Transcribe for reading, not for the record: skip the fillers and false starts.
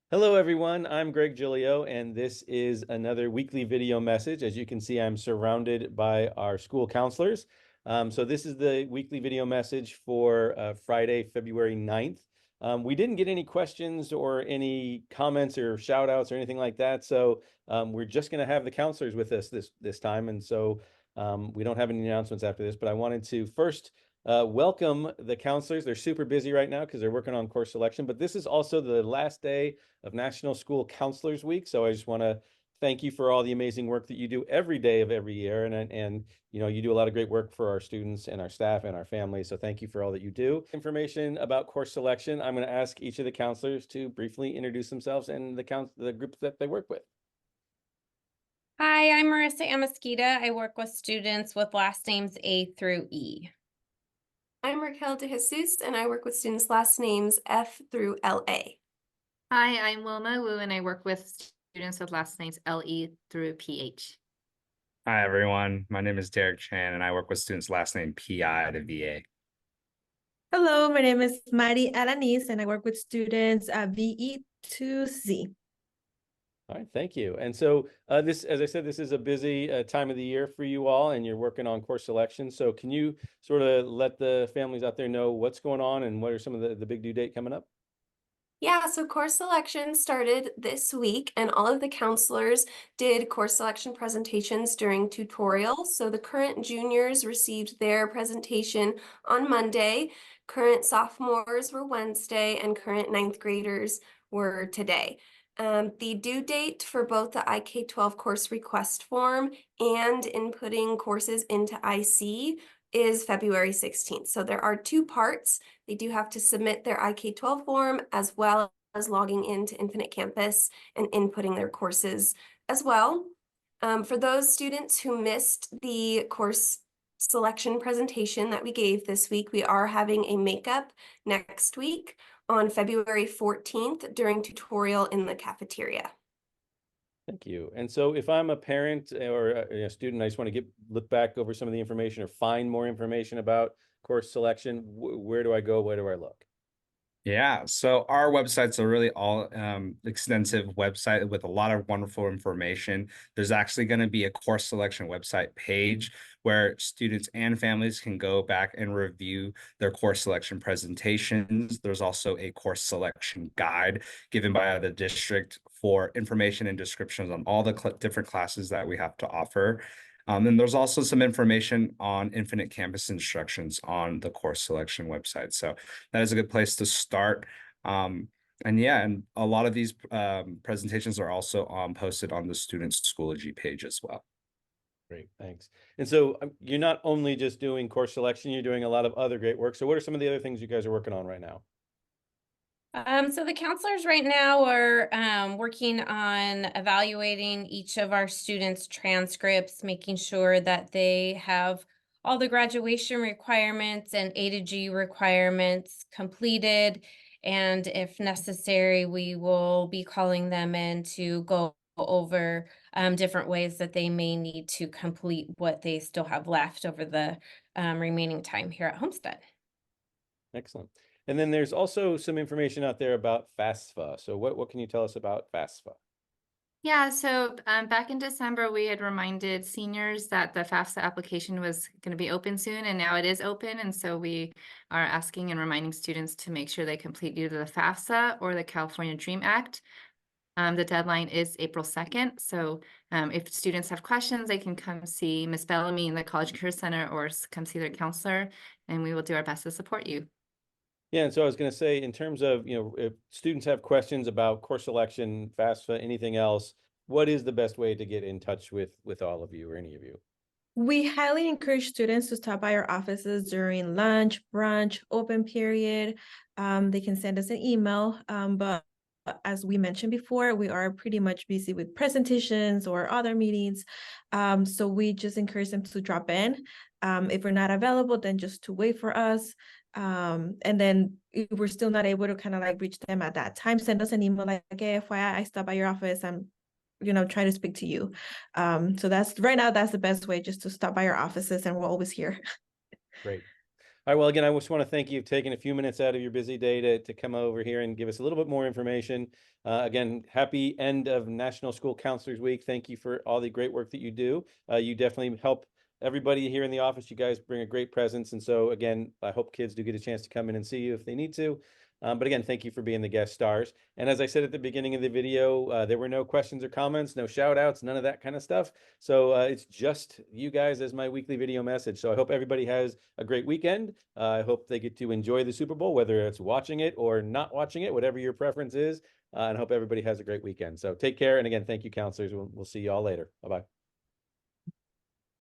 Hello, everyone. I'm Greg Giglio, and this is another weekly video message. As you can see, I'm surrounded by our school counselors. So this is the weekly video message for Friday, February 9th. We didn't get any questions or any comments or shout outs or anything like that. So we're just going to have the counselors with us this time. And so we don't have any announcements after this, but I wanted to first welcome the counselors. They're super busy right now because they're working on course selection, but this is also the last day of National School Counselors Week. So I just want to thank you for all the amazing work that you do every day of every year. And you know, you do a lot of great work for our students and our staff and our families. So thank you for all that you do. Information about course selection, I'm going to ask each of the counselors to briefly introduce themselves and the groups that they work with. Hi, I'm Marissa Amasquita. I work with students with last names A through E. I'm Raquel De Jesus, and I work with students' last names F through LA. Hi, I'm Wilma Wu, and I work with students with last names LE through PH. Hi, everyone. My name is Derek Chan, and I work with students last name PI to VA. Hello, my name is Mari Alanis, and I work with students VE to Z. All right, thank you. And so this, as I said, this is a busy time of the year for you all, and you're working on course selection. So can you sort of let the families out there know what's going on and what are some of the big due date coming up? Yeah, so course selection started this week, and all of the counselors did course selection presentations during tutorials. So the current juniors received their presentation on Monday, current sophomores were Wednesday, and current ninth graders were today. The due date for both the IK-12 course request form and inputting courses into IC is February 16th. So there are two parts. They do have to submit their IK-12 form as well as logging into Infinite Campus and inputting their courses as well. For those students who missed the course selection presentation that we gave this week, we are having a makeup next week on February 14th during tutorial in the cafeteria. Thank you. And so if I'm a parent or a student, I just want to look back over some of the information or find more information about course selection. Where do I go? Where do I look? Yeah, so our website's a really all extensive website with a lot of wonderful information. There's actually going to be a course selection website page where students and families can go back and review their course selection presentations. There's also a course selection guide given by the district for information and descriptions on all the different classes that we have to offer. And there's also some information on Infinite Campus instructions on the course selection website. So that is a good place to start. And yeah, and a lot of these presentations are also posted on the Students Schoology page as well. Great, thanks. And so you're not only just doing course selection, you're doing a lot of other great work. So what are some of the other things you guys are working on right now? So the counselors right now are working on evaluating each of our students' transcripts, making sure that they have all the graduation requirements and A to G requirements completed. And if necessary, we will be calling them in to go over different ways that they may need to complete what they still have left over the remaining time here at Homestead. Excellent. And then there's also some information out there about FAFSA. So what can you tell us about FAFSA? Yeah, so back in December, we had reminded seniors that the FAFSA application was going to be open soon, and now it is open. And so we are asking and reminding students to make sure they complete either the FAFSA or the California Dream Act. The deadline is April 2nd. So if students have questions, they can come see Ms. Bellamy in the College Career Center or come see their counselor, and we will do our best to support you. Yeah, and so I was going to say, in terms of, if students have questions about course selection, FAFSA, anything else, what is the best way to get in touch with all of you or any of you? We highly encourage students to stop by our offices during lunch, brunch, open period. They can send us an email, but as we mentioned before, we are pretty much busy with presentations or other meetings. So we just encourage them to drop in. If we're not available, then just to wait for us. And then if we're still not able to kind of like reach them at that time, send us an email like, hey, FYI, I stopped by your office. I'm try to speak to you. So that's right now, that's the best way, just to stop by our offices, and we're always here. Great. All right, well, again, I just want to thank you for taking a few minutes out of your busy day to come over here and give us a little bit more information. Again, happy end of National School Counselors Week. Thank you for all the great work that you do. You definitely help everybody here in the office. You guys bring a great presence. And so again, I hope kids do get a chance to come in and see you if they need to. But again, thank you for being the guest stars. And as I said at the beginning of the video, there were no questions or comments, no shout outs, none of that kind of stuff. So it's just you guys as my weekly video message. So I hope everybody has a great weekend. I hope they get to enjoy the Super Bowl, whether it's watching it or not watching it, whatever your preference is. And I hope everybody has a great weekend. So take care. And again, thank you, counselors. We'll see you all later. Bye-bye.